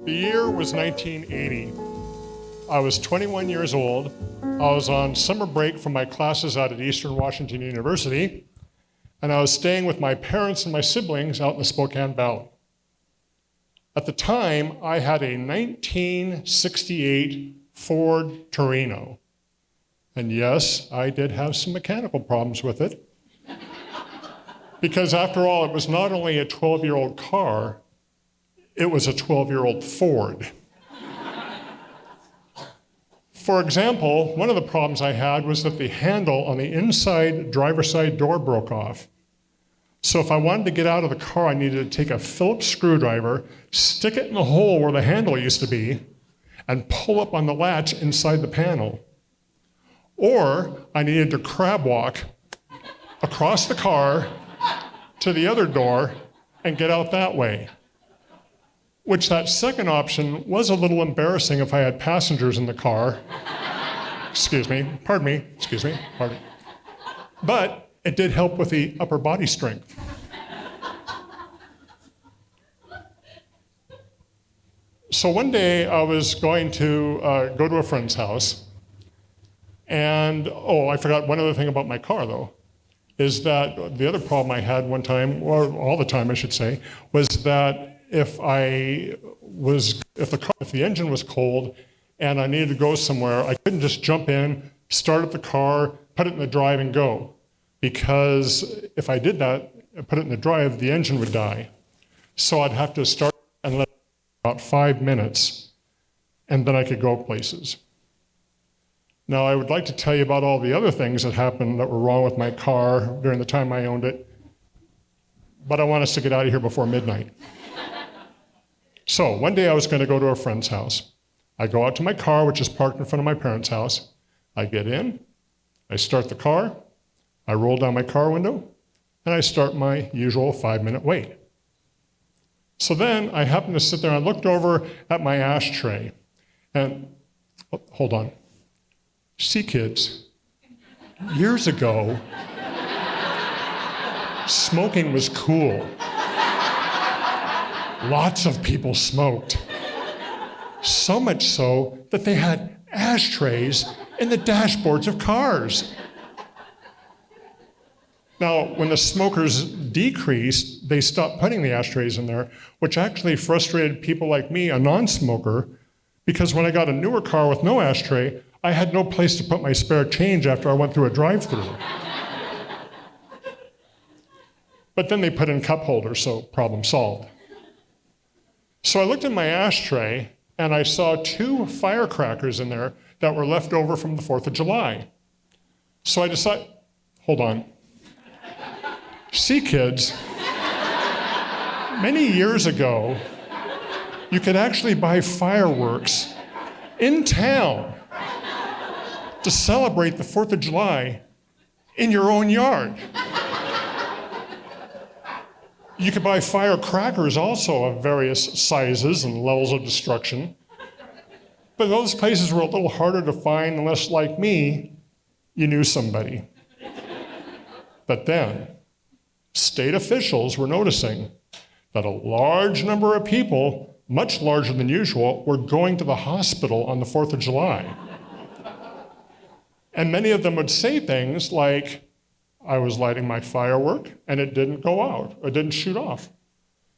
The year was 1980. I was 21 years old. I was on summer break from my classes out at Eastern Washington University, and I was staying with my parents and my siblings out in the Spokane Valley. At the time, I had a 1968 Ford Torino. And yes, I did have some mechanical problems with it. Because after all, it was not only a 12-year-old car, it was a 12-year-old Ford. For example, one of the problems I had was that the handle on the inside driver's side door broke off. So if I wanted to get out of the car, I needed to take a Phillips screwdriver, stick it in the hole where the handle used to be, and pull up on the latch inside the panel. Or I needed to crab walk across the car to the other door and get out that way. Which that second option was a little embarrassing if I had passengers in the car. Pardon me. But it did help with the upper body strength. So one day I was going to go to a friend's house, and I forgot one other thing about my car though, is that the other problem I had one time, or all the time I should say, was that if the engine was cold and I needed to go somewhere, I couldn't just jump in, start up the car, put it in the drive and go. Because if I did that, put it in the drive, the engine would die. So I'd have to start and let it about 5 minutes, and then I could go places. Now, I would like to tell you about all the other things that happened that were wrong with my car during the time I owned it, but I want us to get out of here before midnight. So one day I was going to go to a friend's house. I go out to my car, which is parked in front of my parents' house. I get in, I start the car, I roll down my car window, and I start my usual 5-minute wait. So then I happened to sit there and I looked over at my ashtray. And, hold on. See, kids, years ago, smoking was cool. Lots of people smoked. So much so that they had ashtrays in the dashboards of cars. Now, when the smokers decreased, they stopped putting the ashtrays in there, which actually frustrated people like me, a non-smoker, because when I got a newer car with no ashtray, I had no place to put my spare change after I went through a drive-thru. But then they put in cup holders, so problem solved. So I looked in my ashtray, and I saw 2 firecrackers in there that were left over from the 4th of July. So I decided, hold on. See, kids, many years ago, you could actually buy fireworks in town to celebrate the 4th of July in your own yard. You could buy firecrackers also of various sizes and levels of destruction. But those places were a little harder to find unless, like me, you knew somebody. But then, state officials were noticing that a large number of people, much larger than usual, were going to the hospital on the 4th of July. And many of them would say things like, I was lighting my firework and it didn't go out, it didn't shoot off.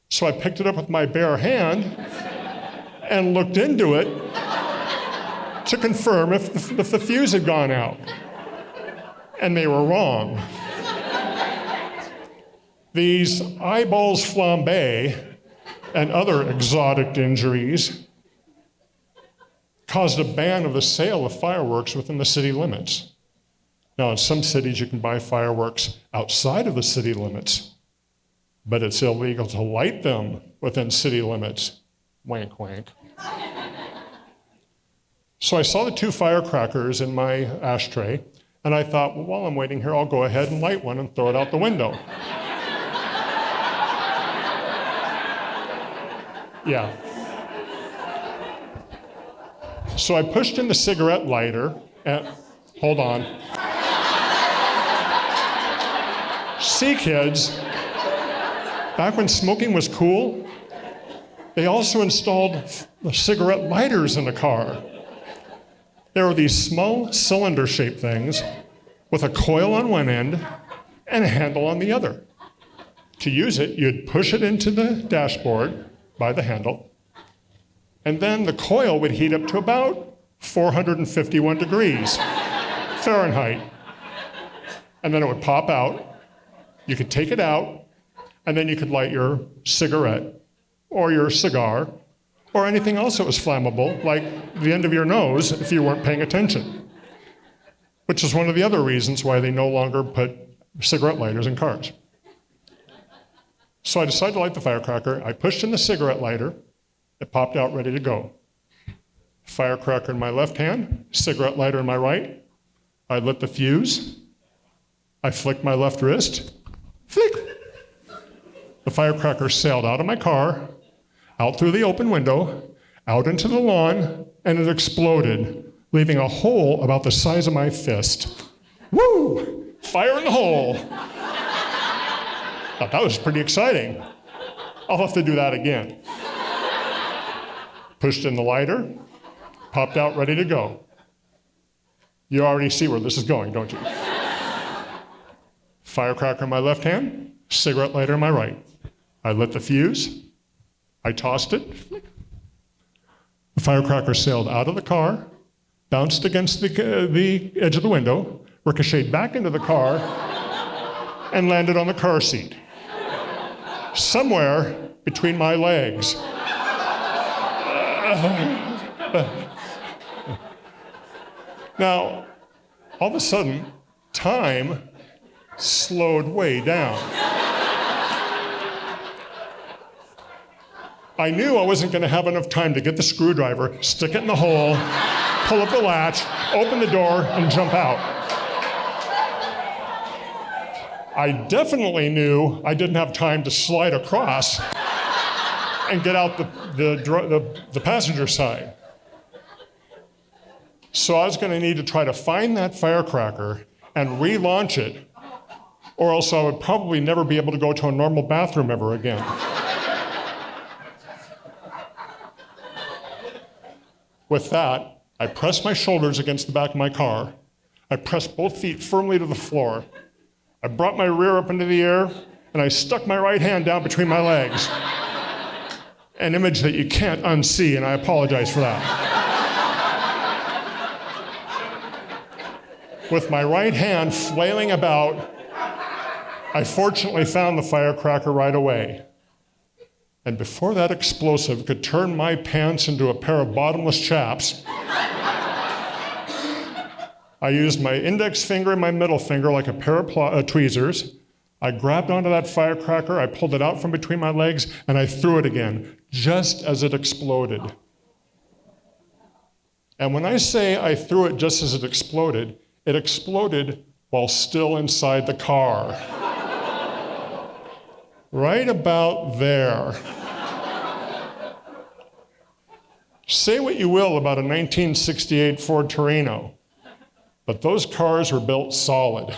So I picked it up with my bare hand and looked into it to confirm if the fuse had gone out. And they were wrong. These eyeballs flambé and other exotic injuries caused a ban of the sale of fireworks within the city limits. Now, in some cities, you can buy fireworks outside of the city limits, but it's illegal to light them within city limits. Wink, wink. So I saw the 2 firecrackers in my ashtray, and I thought, well, while I'm waiting here, I'll go ahead and light one and throw it out the window. Yeah. So I pushed in the cigarette lighter, and hold on. See, kids, back when smoking was cool, They also installed cigarette lighters in the car. There were these small cylinder-shaped things with a coil on one end and a handle on the other. To use it, you'd push it into the dashboard by the handle, and then the coil would heat up to about 451 degrees Fahrenheit. And then it would pop out. You could take it out, and then you could light your cigarette or your cigar or anything else that was flammable, like the end of your nose if you weren't paying attention, which is one of the other reasons why they no longer put cigarette lighters in cars. So I decided to light the firecracker. I pushed in the cigarette lighter. It popped out ready to go. Firecracker in my left hand, cigarette lighter in my right. I lit the fuse. I flicked my left wrist. Flick! The firecracker sailed out of my car, out through the open window, out into the lawn, and it exploded, leaving a hole about the size of my fist. Woo! Fire in the hole! Thought that was pretty exciting. I'll have to do that again. Pushed in the lighter, popped out ready to go. You already see where this is going, don't you? Firecracker in my left hand, cigarette lighter in my right. I lit the fuse. I tossed it. The firecracker sailed out of the car, bounced against the edge of the window, ricocheted back into the car, and landed on the car seat. Somewhere between my legs. Now, all of a sudden, time slowed way down. I knew I wasn't going to have enough time to get the screwdriver, stick it in the hole, pull up the latch, open the door, and jump out. I definitely knew I didn't have time to slide across and get out the passenger side. So I was going to need to try to find that firecracker and relaunch it, or else I would probably never be able to go to a normal bathroom ever again. With that, I pressed my shoulders against the back of my car. I pressed both feet firmly to the floor. I brought my rear up into the air, and I stuck my right hand down between my legs. An image that you can't unsee, and I apologize for that. With my right hand flailing about, I fortunately found the firecracker right away. And before that explosive could turn my pants into a pair of bottomless chaps, I used my index finger and my middle finger like a pair of tweezers. I grabbed onto that firecracker, I pulled it out from between my legs, and I threw it again, just as it exploded. And when I say I threw it just as it exploded while still inside the car. Right about there. Say what you will about a 1968 Ford Torino, but those cars were built solid.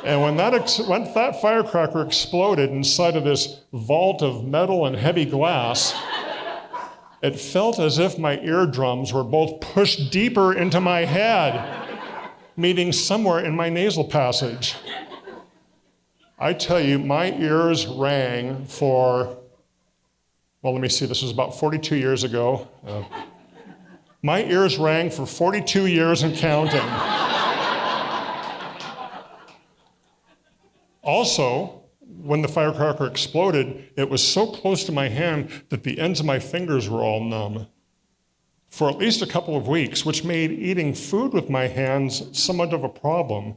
And when that firecracker exploded inside of this vault of metal and heavy glass, it felt as if my eardrums were both pushed deeper into my head, meeting somewhere in my nasal passage. I tell you, my ears rang for, well, let me see, this was about 42 years ago. My ears rang for 42 years and counting. Also, when the firecracker exploded, it was so close to my hand that the ends of my fingers were all numb for at least a couple of weeks, which made eating food with my hands somewhat of a problem,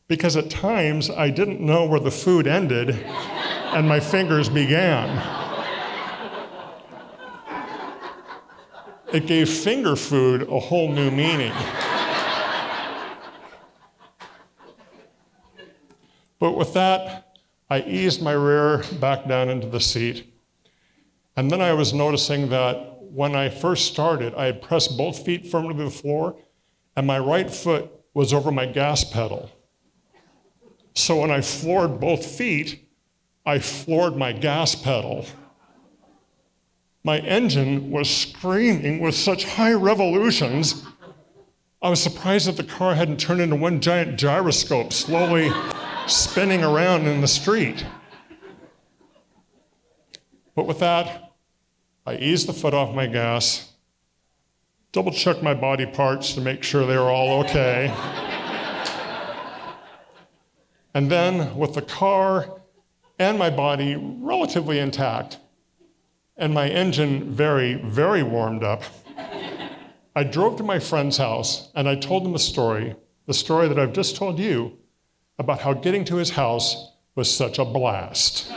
because at times I didn't know where the food ended and my fingers began. It gave finger food a whole new meaning. But with that, I eased my rear back down into the seat. And then I was noticing that when I first started, I had pressed both feet firmly to the floor, and my right foot was over my gas pedal. So when I floored both feet, I floored my gas pedal. My engine was screaming with such high revolutions, I was surprised that the car hadn't turned into one giant gyroscope slowly spinning around in the street. But with that, I eased the foot off my gas, double-checked my body parts to make sure they were all okay. And then, with the car and my body relatively intact, and my engine very, very warmed up, I drove to my friend's house and I told him the story that I've just told you, about how getting to his house was such a blast.